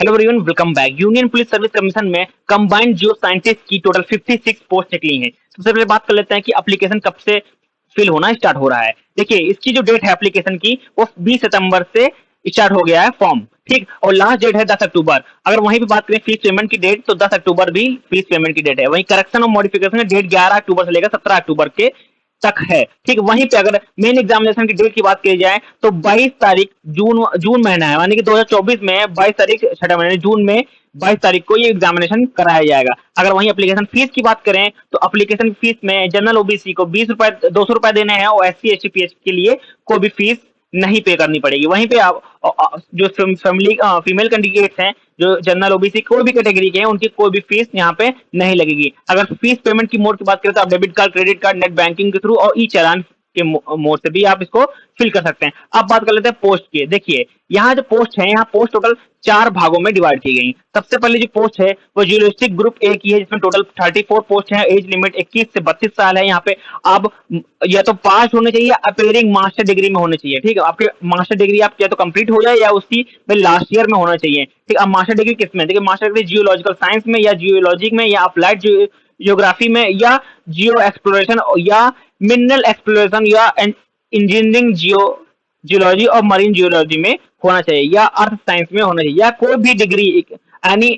Hello everyone, welcome back. Union police service commission में combined जियो scientist की total 56 post निकली हैं। सबसे पहले बात कर लेते हैं कि एप्लीकेशन कब से फिल होना स्टार्ट हो रहा है। देखिए, इसकी जो डेट है एप्लीकेशन की वो 20 सितंबर से स्टार्ट हो गया है फॉर्म, ठीक। और लास्ट डेट है 10 अक्टूबर। अगर वहीं पे बात करें फीस पेमेंट की डेट, तो 10 अक्टूबर भी फीस पेमेंट की डेट है। वहीं करेक्शन और मॉडिफिकेशन की डेट 11 अक्टूबर से लेकर 17 अक्टूबर के तक है, ठीक। वहीं पे अगर मेन एग्जामिनेशन की डेट की बात की जाए तो 22 तारीख जून जून महीना है, यानी कि 2024 में 22 तारीख छठा महीने जून में 22 तारीख को ये एग्जामिनेशन कराया जाएगा। अगर वहीं एप्लीकेशन फीस की बात करें तो एप्लीकेशन फीस में जनरल ओबीसी को 20 रुपए 200 रुपए देने हैं और एससी एसटी पीएच के लिए कोई भी फीस नहीं पे करनी पड़ेगी। वहीं पे आप जो फैमिली फीमेल कैंडिडेट्स हैं, जो जनरल ओबीसी कोई भी कैटेगरी के हैं, उनकी कोई भी फीस यहाँ पे नहीं लगेगी। अगर फीस पेमेंट की मोड की बात करें तो आप debit card, credit card, net banking के थ्रू और ई चालान के मोड से भी आप इसको फिल कर सकते हैं। अब बात कर लेते हैं पोस्ट की। देखिए, यहाँ जो पोस्ट है, यहाँ पोस्ट टोटल 4 भागों में डिवाइड की गई। सबसे पहले जो पोस्ट है वो जियोलॉजिस्टिक ग्रुप ए की है, जिसमें टोटल 34 पोस्ट है। एज लिमिट 21 से 32 साल है। यहाँ पे आप या तो पास होने चाहिए या अपीयरिंग मास्टर डिग्री में होने चाहिए, ठीक है। आपके मास्टर डिग्री आप या तो कंप्लीट हो जाए या उसकी में लास्ट ईयर में होना चाहिए, ठीक। अब मास्टर डिग्री किस में? देखिए, मास्टर डिग्री जियोलॉजिकल साइंस में या जियोलॉजी में या अप्लाइड जियोग्राफी में या जियो एक्सप्लोरेशन या मिनरल एक्सप्लोरेशन या इंजीनियरिंग जियोलॉजी और मरीन जियोलॉजी में होना चाहिए या अर्थ साइंस में होना चाहिए, या कोई भी डिग्री यानी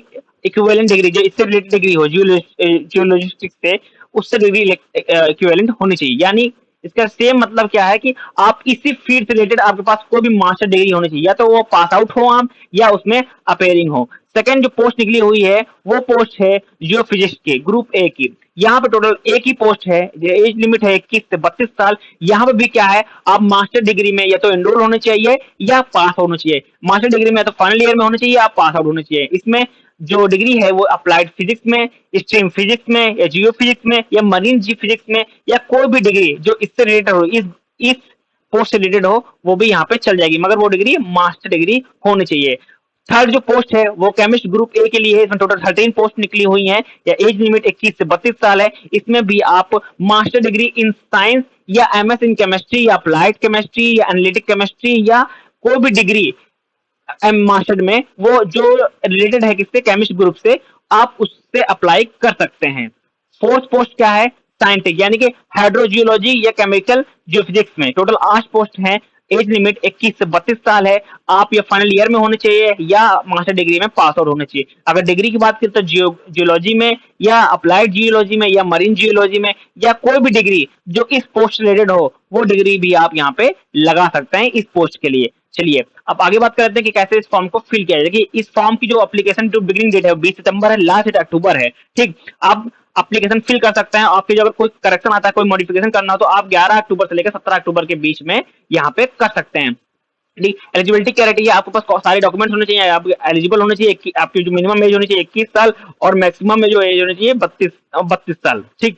इक्विवेलेंट डिग्री जो इससे रिलेटेड डिग्री हो जियोलॉजिस्टिक्स से, उससे डिग्री इक्विवेलेंट होनी चाहिए। यानी इसका सेम मतलब क्या है कि आप इसी फील्ड से रिलेटेड आपके पास कोई भी मास्टर डिग्री होनी चाहिए, या तो वो पास आउट हो आप या उसमें अपेयरिंग हो। सेकंड जो पोस्ट निकली हुई है वो पोस्ट है जियो फिजिक्स के ग्रुप ए की। यहाँ पे टोटल एक ही पोस्ट है, एज लिमिट है 21 से 32 साल। यहाँ पे भी क्या है, आप मास्टर डिग्री में या तो एनरोल होने चाहिए या पास होना चाहिए। मास्टर डिग्री में या तो फाइनल ईयर में होना चाहिए या पास आउट होना चाहिए। इसमें जो डिग्री है वो अप्लाइड फिजिक्स में, स्ट्रीम फिजिक्स में या जियो फिजिक्स में या मरीन जी फिजिक्स में या कोई भी डिग्री जो इससे रिलेटेड हो, इस पोस्ट से रिलेटेड हो, वो भी यहाँ पे चल जाएगी, मगर वो डिग्री मास्टर डिग्री होनी चाहिए। थर्ड जो पोस्ट है वो केमिस्ट ग्रुप ए के लिए है। इसमें टोटल 13 पोस्ट निकली हुई हैं या एज लिमिट 21 से 32 साल है। इसमें भी आप मास्टर डिग्री इन साइंस या एमएस इन केमिस्ट्री या अप्लाइड केमिस्ट्री या एनालिटिक केमिस्ट्री या कोई भी डिग्री मास्टर में वो जो रिलेटेड है किससे, केमिस्ट ग्रुप से, आप उससे अप्लाई कर सकते हैं। फोर्थ पोस्ट क्या है, साइंटिस्ट यानी कि हाइड्रोजियोलॉजी या केमिकल जियोफिजिक्स में टोटल 8 पोस्ट हैं। एज लिमिट 21 से 32 साल है। आप या फाइनल ईयर में होने चाहिए या मास्टर डिग्री में पास आउट होने चाहिए। अगर डिग्री की बात करें तो जियोलॉजी में या अप्लाइड जियोलॉजी में या मरीन जियोलॉजी में या कोई भी डिग्री जो इस पोस्ट रिलेटेड हो, वो डिग्री भी आप यहाँ पे लगा सकते हैं इस पोस्ट के लिए। चलिए अब आगे बात करते हैं कि कैसे इस फॉर्म को फिल किया जाए। इस फॉर्म की जो एप्लीकेशन जो बिगिनिंग डेट है 20 सितंबर है, लास्ट डेट अक्टूबर है, ठीक। आप एप्लीकेशन फिल कर सकते हैं। आपके जो अगर कोई करेक्शन आता है, कोई मॉडिफिकेशन करना हो, तो आप 11 अक्टूबर से लेकर 17 अक्टूबर के बीच में यहाँ पे कर सकते हैं। एलिजिबिलिटी क्राइटेरिया, आपके पास सारे डॉक्यूमेंट्स होने चाहिए, आप एलिजिबल होने चाहिए। आपकी जो मिनिमम एज होनी चाहिए 21 साल और मैक्सिमम में जो एज होनी चाहिए 32 साल, ठीक।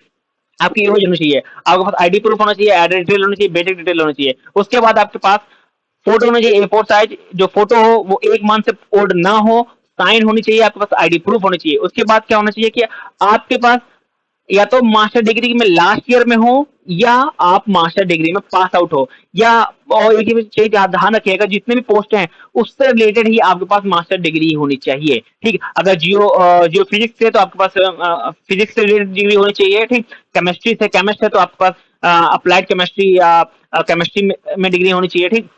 आपकी एज होनी चाहिए, आपके पास आईडी प्रूफ होना चाहिए, एड्रेस डिटेल होनी चाहिए, बेसिक डिटेल होनी चाहिए। उसके बाद आपके पास फोटो होना चाहिए A4 साइज। जो फोटो हो वो 1 मंथ से ओल्ड ना हो, साइन होनी चाहिए, आपके पास आईडी प्रूफ होनी चाहिए। उसके बाद क्या होना चाहिए कि आपके पास या तो मास्टर डिग्री में लास्ट ईयर में हो या आप मास्टर डिग्री में पास आउट हो, या और एक चीज ध्यान रखिएगा, जितने भी पोस्ट हैं उससे रिलेटेड ही आपके पास मास्टर डिग्री होनी चाहिए, ठीक। अगर जियो फिजिक्स से तो आपके पास फिजिक्स से रिलेटेड डिग्री होनी चाहिए, ठीक। केमिस्ट्री से केमिस्ट है तो आपके पास अप्लाइड केमिस्ट्री या केमिस्ट्री में डिग्री होनी चाहिए, ठीक।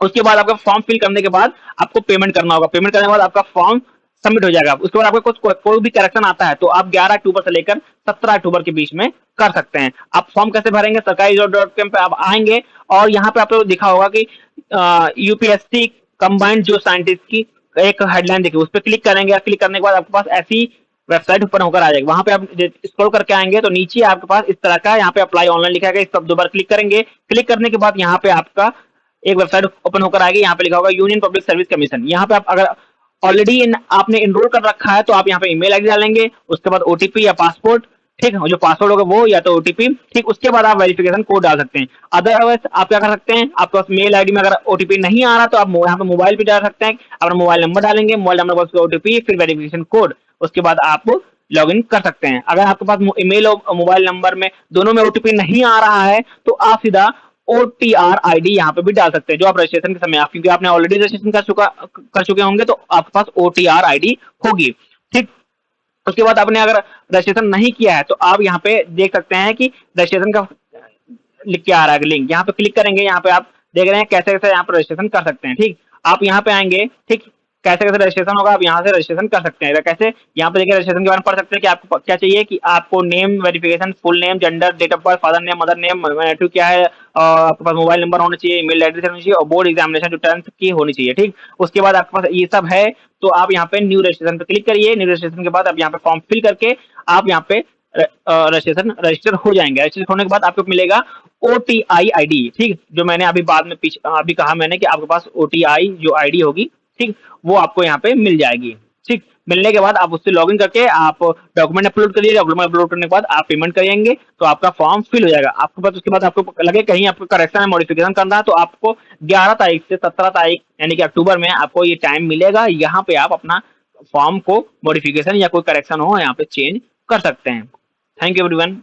उसके बाद आपका फॉर्म फिल करने के बाद आपको पेमेंट करना होगा। पेमेंट करने के बाद आपका फॉर्म सबमिट हो जाएगा। उसके बाद आपको कोई भी करेक्शन आता है तो आप 11 अक्टूबर से लेकर 17 अक्टूबर के बीच में कर सकते हैं। आप फॉर्म कैसे भरेंगे, सरकारी.com पे आप आएंगे और यहाँ पे आपको दिखा होगा कि यूपीएससी कंबाइंड जो साइंटिस्ट की एक हेडलाइन देखिए, उस पर क्लिक करेंगे। क्लिक करने के बाद आपके पास ऐसी वेबसाइट ओपन होकर आ जाएगी। वहां पे आप स्क्रॉल करके आएंगे तो नीचे आपके पास इस तरह का यहाँ पे अप्लाई ऑनलाइन लिखा है। इस पर 2 बार क्लिक करेंगे। क्लिक करने के बाद यहाँ पे आपका एक वेबसाइट ओपन होकर आएगी। यहाँ पे लिखा होगा यूनियन पब्लिक सर्विस कमीशन। यहाँ पे आप अगर ऑलरेडी आपने इनरोल कर रखा है तो आप यहाँ पे ईमेल आईडी डालेंगे, उसके बाद ओटीपी या पासपोर्ट, ठीक। जो पासवर्ड होगा वो या तो ओटीपी, ठीक। उसके बाद आप वेरिफिकेशन कोड डाल सकते हैं। अदरवाइज आप क्या कर सकते हैं, आपके पास मेल आईडी में अगर ओटीपी नहीं आ रहा तो आप यहाँ पे मोबाइल पे डाल सकते हैं। अपना मोबाइल नंबर डालेंगे, मोबाइल नंबर पर ओटीपी, फिर वेरिफिकेशन कोड, उसके बाद आप लॉग इन कर सकते हैं। अगर आपके पास ईमेल और मोबाइल नंबर में दोनों में ओटीपी नहीं आ रहा है तो आप सीधा OTR ID यहाँ पे भी डाल सकते हैं, जो आप रजिस्ट्रेशन के समय आप, क्योंकि आपने ऑलरेडी रजिस्ट्रेशन कर चुके होंगे तो आपके पास OTR ID होगी। ठीक, उसके बाद आपने अगर रजिस्ट्रेशन नहीं किया है तो आप यहाँ पे देख सकते हैं कि रजिस्ट्रेशन का लिख के आ रहा है लिंक, यहाँ पे क्लिक करेंगे, यहाँ पे आप देख रहे हैं कैसे कैसे यहाँ पे रजिस्ट्रेशन कर सकते हैं। ठीक, आप यहाँ पे आएंगे, ठीक, कैसे कैसे रजिस्ट्रेशन होगा, आप यहाँ से रजिस्ट्रेशन कर सकते हैं। कैसे, यहाँ पे देखिए रजिस्ट्रेशन के बारे में पढ़ सकते हैं कि आपको क्या चाहिए, कि आपको name verification, full name, gender, date of birth, father name, mother name, native क्या है, आपके पास मोबाइल नंबर होना चाहिए, ईमेल एड्रेस होनी चाहिए और बोर्ड एग्जामिनेशन जो 10th की होनी चाहिए। ठीक, उसके बाद आपके पास ये सब है तो आप यहाँ पे न्यू रजिस्ट्रेशन पे क्लिक करिए। न्यू रजिस्ट्रेशन के बाद आप यहाँ पे फॉर्म फिल करके आप यहाँ पे रजिस्ट्रेशन रजिस्टर हो जाएंगे। रजिस्टर होने के बाद आपको मिलेगा OTI ID। ठीक, जो मैंने अभी बाद में अभी कहा मैंने कि आपके पास OTI जो आईडी होगी, ठीक, वो आपको यहाँ पे मिल जाएगी। ठीक, मिलने के बाद आप उससे लॉगिन करके आप डॉक्यूमेंट अपलोड करिए। डॉक्यूमेंट अपलोड करने के बाद आप पेमेंट करेंगे तो आपका फॉर्म फिल हो जाएगा। आपके पास उसके बाद आपको लगे कहीं आपको करेक्शन या मॉडिफिकेशन करना है तो आपको 11 तारीख से 17 तारीख यानी कि अक्टूबर में आपको ये टाइम मिलेगा। यहाँ पे आप अपना फॉर्म को मॉडिफिकेशन या कोई करेक्शन हो यहाँ पे चेंज कर सकते हैं। Thank you everyone.